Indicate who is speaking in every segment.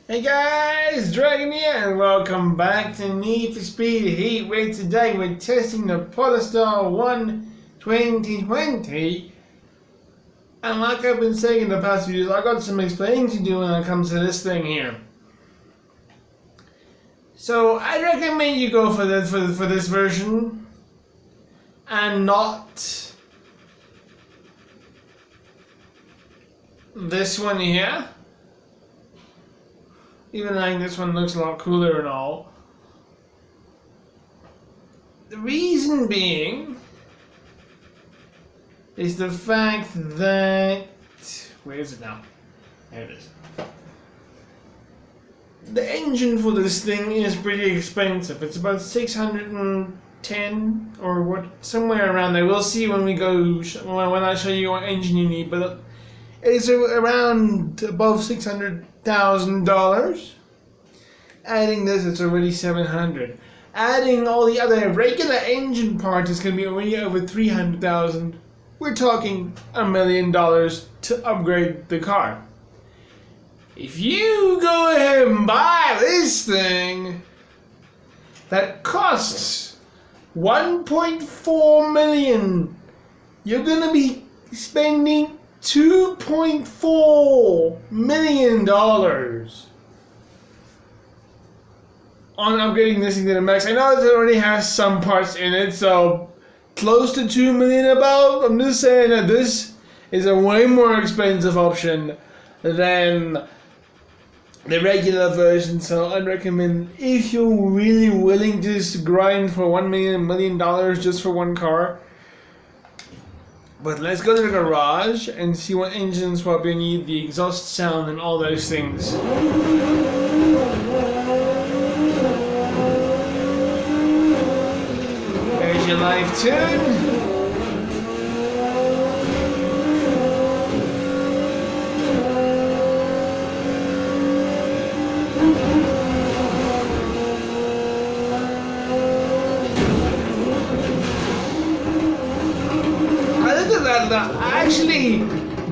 Speaker 1: Hey guys, Dragon here, and welcome back to Need for Speed Heat. Where today we're testing the POLESTAR 1 2020. And like I've been saying in the past videos, I got some explaining to do when it comes to this thing here. So I recommend you go for this version, and not this one here. Even though this one looks a lot cooler and all. The reason being is the fact that... Where is it now? There it is. The engine for this thing is pretty expensive. It's about 610 or what, somewhere around there. We'll see when we go, when I show you what engine you need, but it's around above $600,000. Adding this, it's already $700,000. Adding all the other regular engine parts, it's going to be already over $300,000. We're talking $1 million to upgrade the car. If you go ahead and buy this thing that costs $1.4 million, you're going to be spending $2.4 million on upgrading this thing to the max. I know it already has some parts in it, so close to $2 million about. I'm just saying that this is a way more expensive option than the regular version, so I'd recommend, if you're really willing to just grind for $1 million just for one car. But let's go to the garage and see what engine swap you need, the exhaust sound and all those things. There's your live tune. I actually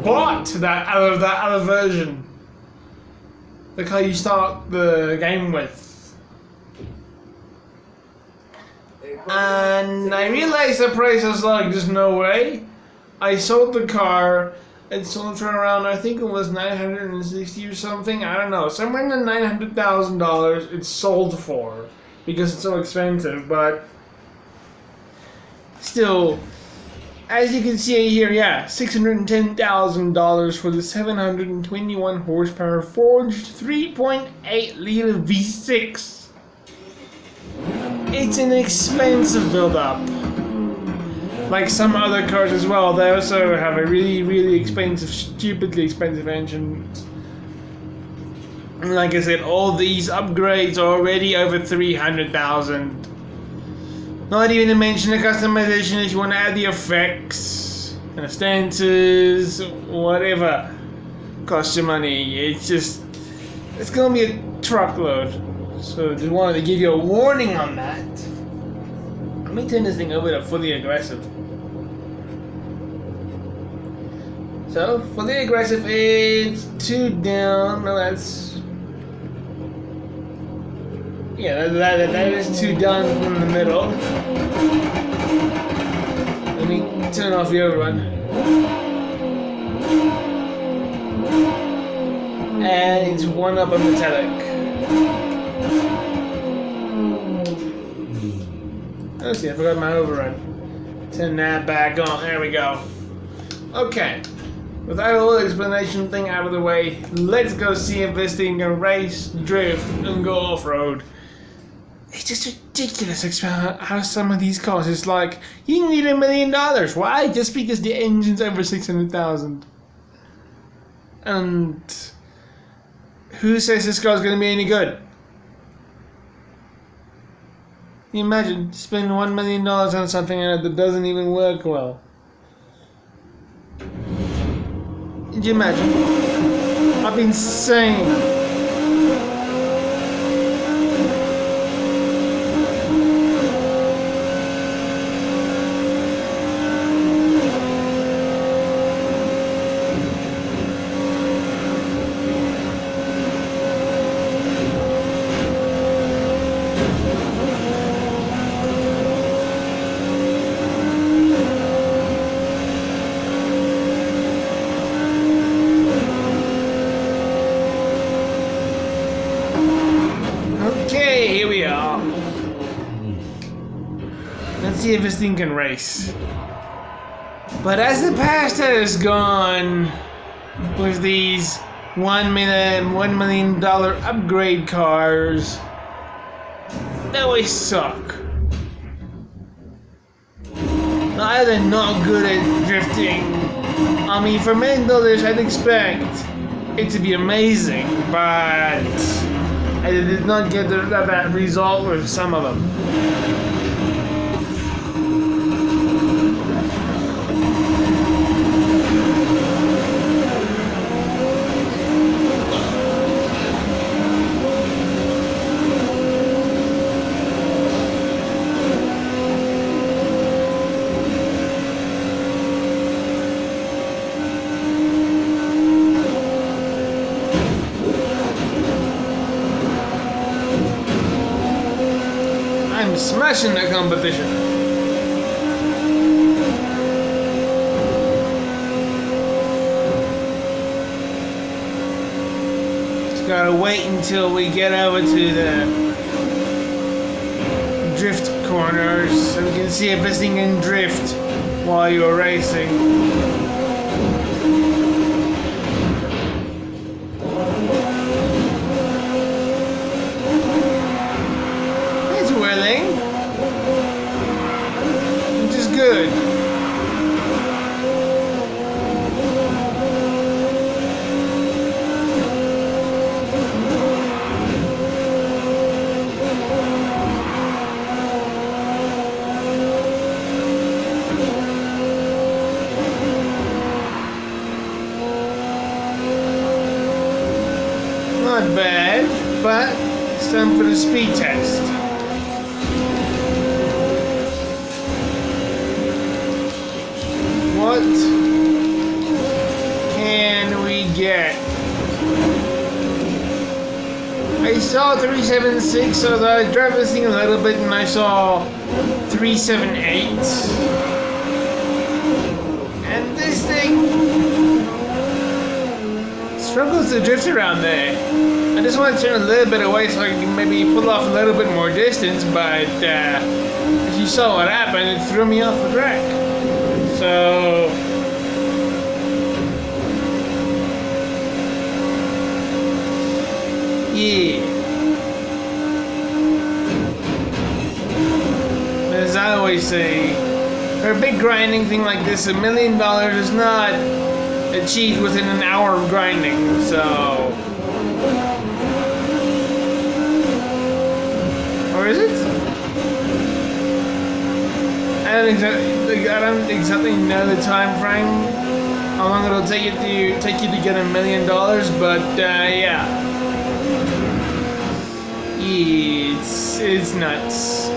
Speaker 1: bought that out of that other version. The car you start the game with. And I realized the price was like, there's no way. I sold the car. It sold for around, I think it was $960 or something. I don't know. Somewhere in the $900,000 it's sold for. Because it's so expensive, but still, as you can see here, yeah, $610,000 for the 721 horsepower forged 3.8 liter V6. It's an expensive build-up. Like some other cars as well, they also have a really expensive, stupidly expensive engine. And like I said, all these upgrades are already over $300,000. Not even to mention the customization if you want to add the effects, and the stances, whatever. Costs you money. It's gonna be a truckload. So just wanted to give you a warning on that. Let me turn this thing over to fully aggressive. So, fully aggressive, it's 2 down. No, that's... Yeah, that is 2 down from the middle. Let me turn off the overrun. And it's 1 up on metallic. Oh, see, I forgot my overrun. Turn that back on. There we go. Okay. With that whole explanation thing out of the way, let's go see if this thing can race, drift, and go off-road. It's just ridiculous how some of these cars, it's like, you need $1 million. Why? Just because the engine's over 600,000. And who says this car's going to be any good? Can you imagine spending $1 million on something that doesn't even work well? Did you imagine? I've been saying. see if this thing can race. But as the past has gone with these $1 million upgrade cars, they always suck. Either not good at drifting. I mean, for $1 million, I'd expect it to be amazing, but I did not get that result with some of them. Smashing the competition. Just gotta wait until we get over to the drift corners so we can see if this thing can drift while you're racing. Good. Not bad, but it's time for the speed test. What can we get? I saw 376, so I drove this thing a little bit and I saw 378. And this thing struggles to drift around there. I just want to turn a little bit away so I can maybe pull off a little bit more distance, but as you saw what happened, it threw me off the track. So yeah, as I always say, for a big grinding thing like this, $1 million is not achieved within an hour of grinding. So, or is it? I don't exactly know the time frame, how long it'll take you to get $1 million, but yeah, it's nuts.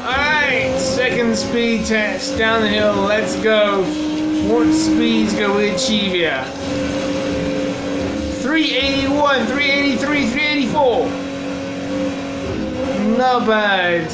Speaker 1: All right, second speed test down the hill. Let's go. What speeds can we achieve here? 381, 383, 384. Not bad.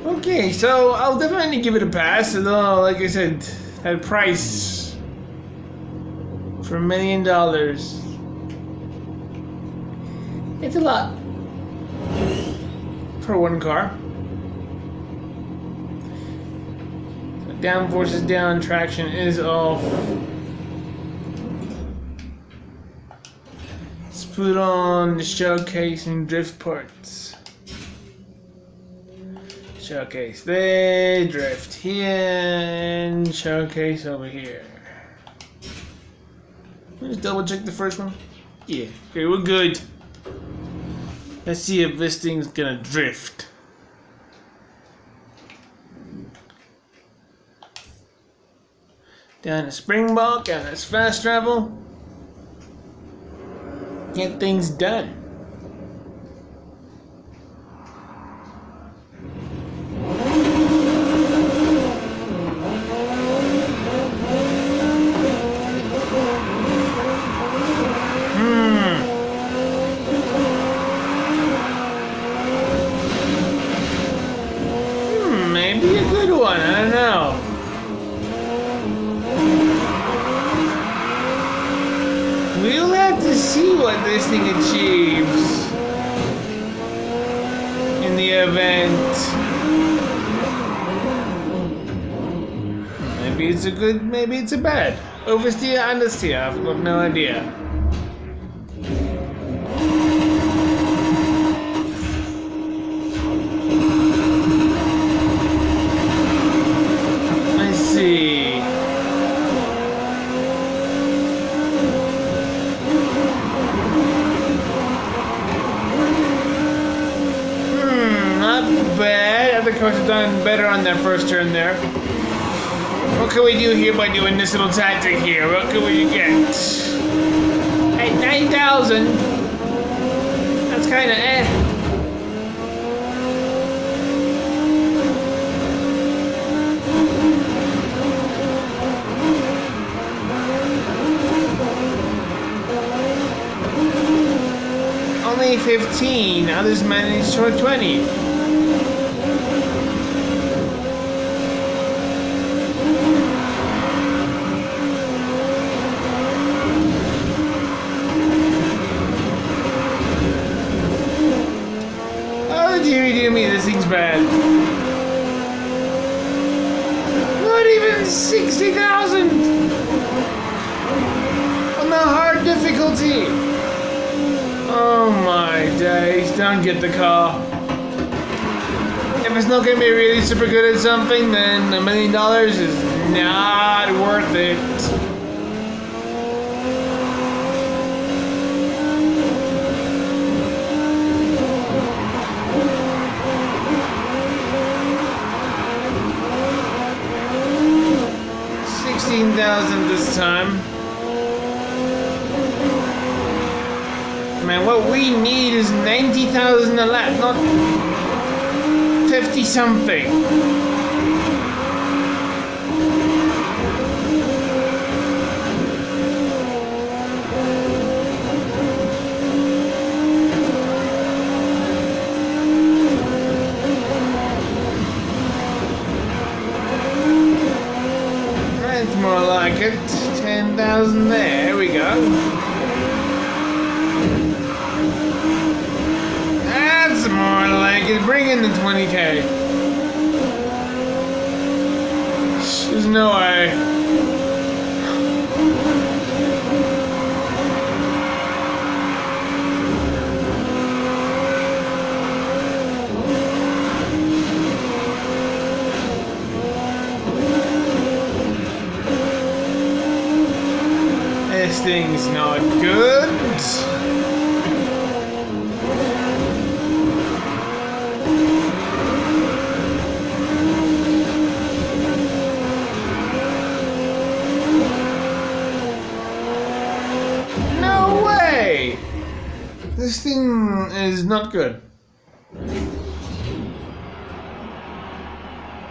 Speaker 1: Okay, so I'll definitely give it a pass, although, like I said, that price for $1 million, it's a lot for one car. So downforce is down, traction is off. Let's put on the showcase and drift parts. Showcase there, drift here, and showcase over here. Let's double check the first one. Yeah, okay, we're good. Let's see if this thing's gonna drift. Down to Springbok, and that's fast travel. get things done. Maybe a good one, I don't know. We'll have to see what this thing achieves in the event. Maybe it's a good, maybe it's a bad. Oversteer, understeer, I've got no idea. Let's see. Not bad. Other cars have done better on their first turn there. What can we do here by doing this little tactic here? What can we get? At 9,000. That's kind of eh. Only 15. Others managed to 20. Dear me, this thing's bad. Not even 60,000 on the hard difficulty. Oh my days, don't get the car. If it's not gonna be really super good at something, then $1 million is not worth it. $16,000 this time. Man, what we need is 90,000 a lap, not 50 something. More like it. 10,000 there. We go. That's more like it. Bring in the 20K. There's no way. This thing's not good. No way! This thing is not good.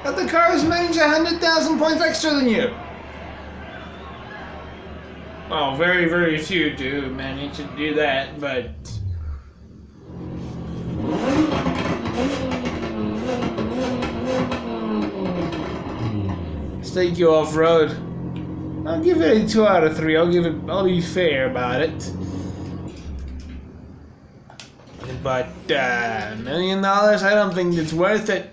Speaker 1: But the cars manage 100,000 points extra than you. Well, very, very few do manage to do that, but... Let's take you off-road. I'll give it a 2 out of 3. I'll be fair about it. But, $1 million, I don't think it's worth it.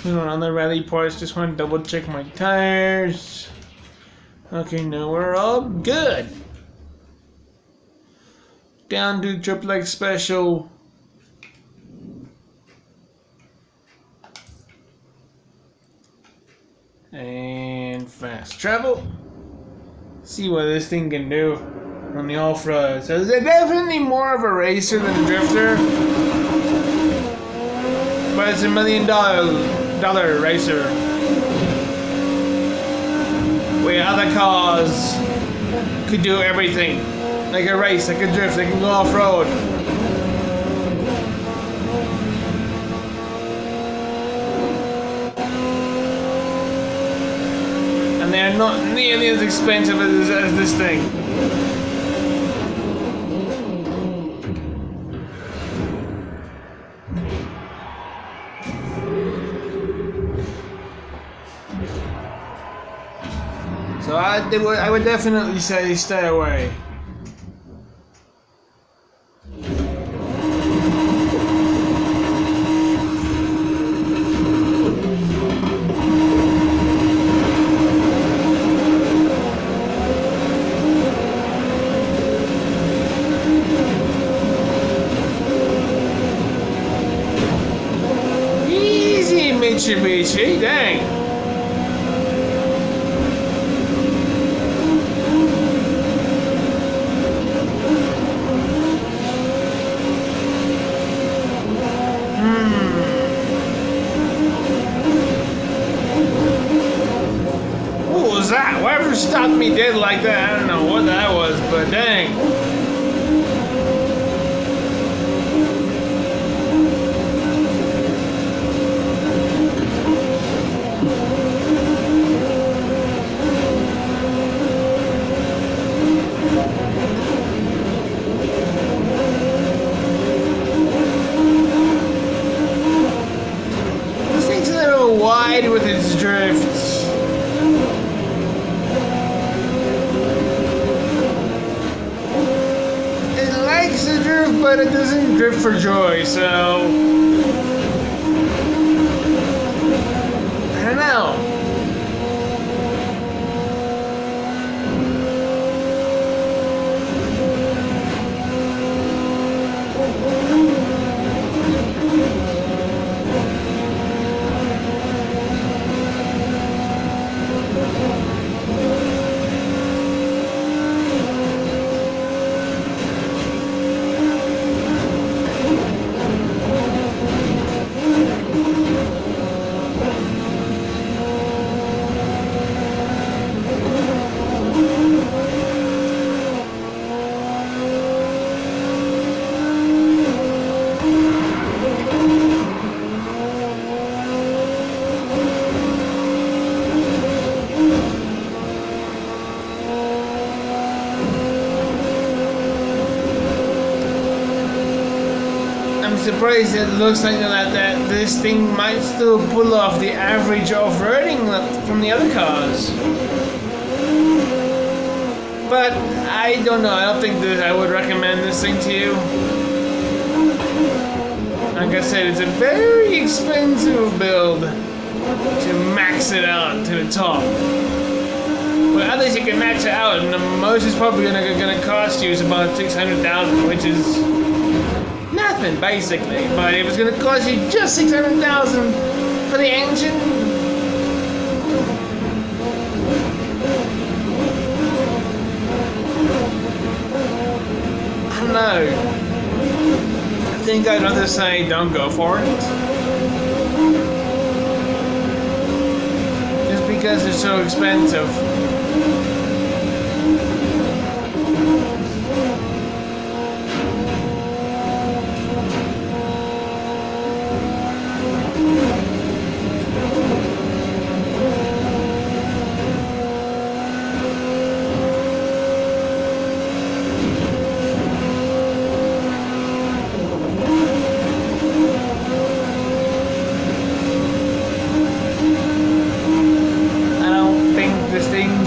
Speaker 1: Put on the rally parts, just want to double check my tires. Okay, no, we're all good. Down to triple X special. And fast travel. See what this thing can do on the off-road. So they're definitely more of a racer than a drifter. But it's $1 million racer. where other cars could do everything. They can race, they can drift, they can go off-road. And they're not nearly as expensive as this thing. So I would definitely say stay away. Easy, Mitsubishi, dang. That? Whatever stopped me dead like that, I don't know what that was, but dang. This thing's a little wide with its drifts. To drift, but it doesn't drift for joy, so I don't know. I'm surprised it looks like that this thing might still pull off the average off-roading from the other cars. But I don't know, I don't think that I would recommend this thing to you. Like I said, it's a very expensive build to max it out to the top. Well, at least you can max it out, and the most it's probably gonna cost you is about 600,000, which is nothing basically. But if it's gonna cost you just 600,000 for the engine, I don't know. I think I'd rather say don't go for it. Just because it's so expensive.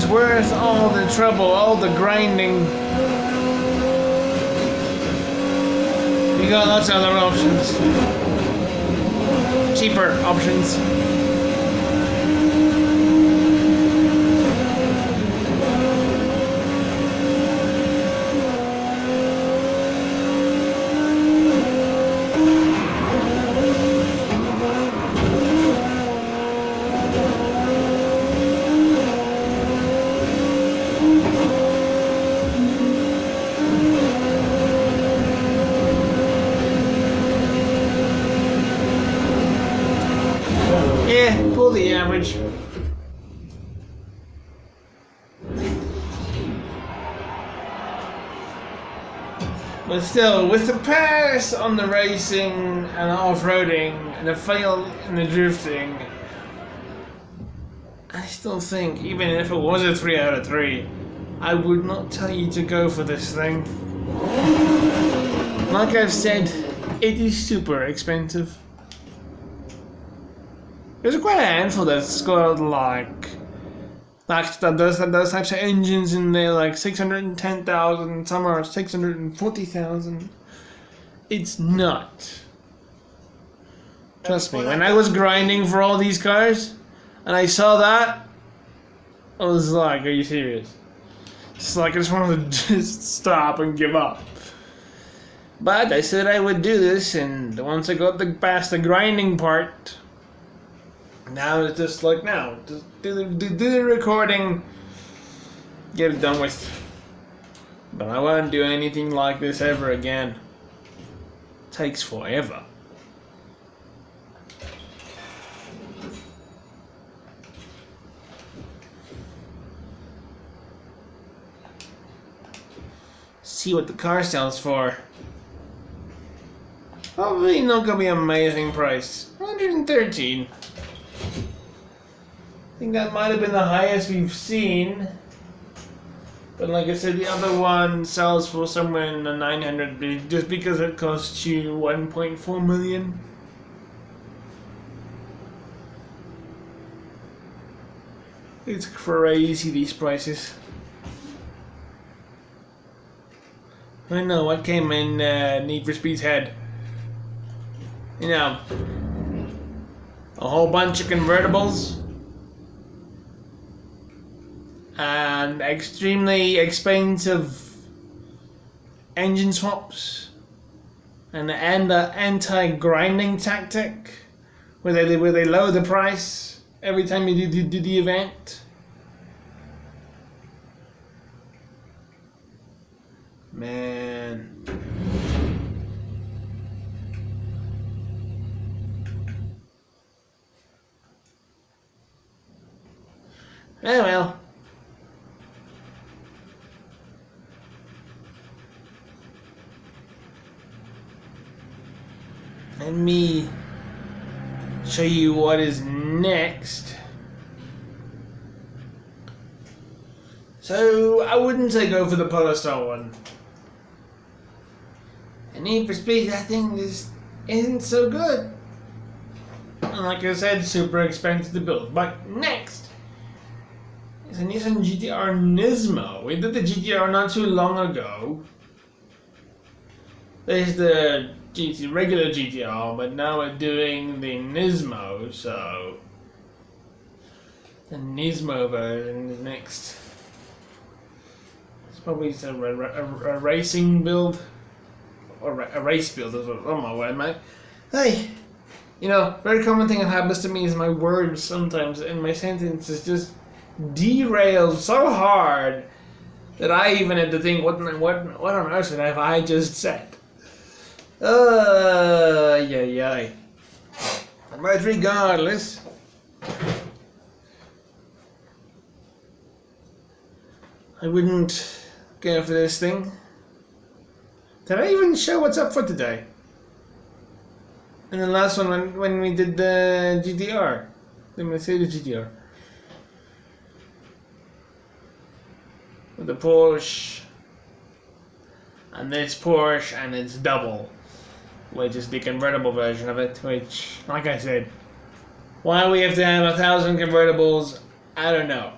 Speaker 1: Worth all the trouble, all the grinding. You got lots of other options. Cheaper options. But still, with the pass on the racing and off-roading and the fail in the drifting, I still think, even if it was a 3 out of 3, I would not tell you to go for this thing. Like I've said, it is super expensive. There's quite a handful that's got those types of engines in there, like 610,000, some are 640,000. It's not. Trust me, when I was grinding for all these cars, and I saw that, I was like, are you serious? It's like I just wanted to just stop and give up. But I said I would do this, and once I got past the grinding part, now it's just like, now, just do the recording, get it done with. But I won't do anything like this ever again. It takes forever. See what the car sells for. Probably not gonna be an amazing price. 113. I think that might have been the highest we've seen. But like I said, the other one sells for somewhere in the 900 just because it costs you 1.4 million. It's crazy, these prices. I know what came in Need for Speed's head. You know, a whole bunch of convertibles and extremely expensive engine swaps and the anti-grinding tactic where they lower the price every time you do the event. Man. Oh well. Let me show you what is next. So I wouldn't say go for the POLESTAR one. And Need for Speed, I think, isn't so good. And like I said, super expensive to build. But next is a Nissan GTR Nismo. We did the GTR not too long ago. There's the regular GTR, but now we're doing the Nismo, so the Nismo version is next. It's probably a racing build. Or a race build, oh my word, mate. Hey, you know, very common thing that happens to me is my words sometimes in my sentences just derail so hard that I even had to think, what on earth have I just said? Yeah. But regardless, I wouldn't go for this thing. Did I even show what's up for today? And the last one when we did the GTR, the Mercedes GTR, with the Porsche, and this Porsche and its double, which is the convertible version of it. Which, like I said, why we have to have 1,000 convertibles, I don't know.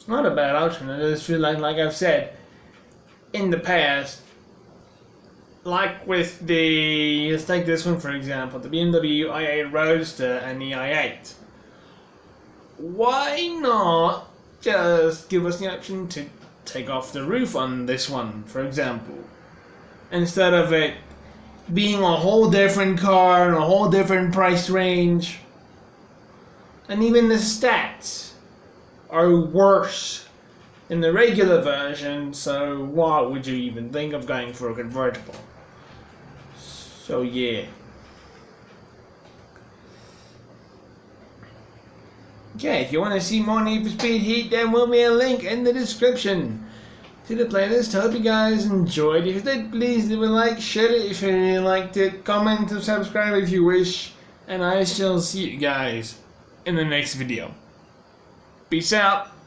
Speaker 1: Not a bad option. I just feel like I've said in the past, like with let's take this one for example, the BMW i8 Roadster and the i8. Why not just give us the option to take off the roof on this one, for example, instead of it being a whole different car and a whole different price range, and even the stats are worse in the regular version, so why would you even think of going for a convertible? So yeah. Okay, if you want to see more Need for Speed Heat, there will be a link in the description to the playlist. Hope you guys enjoyed. If you did, please leave a like, share it if you really liked it, comment and subscribe if you wish, and I shall see you guys in the next video. Peace out.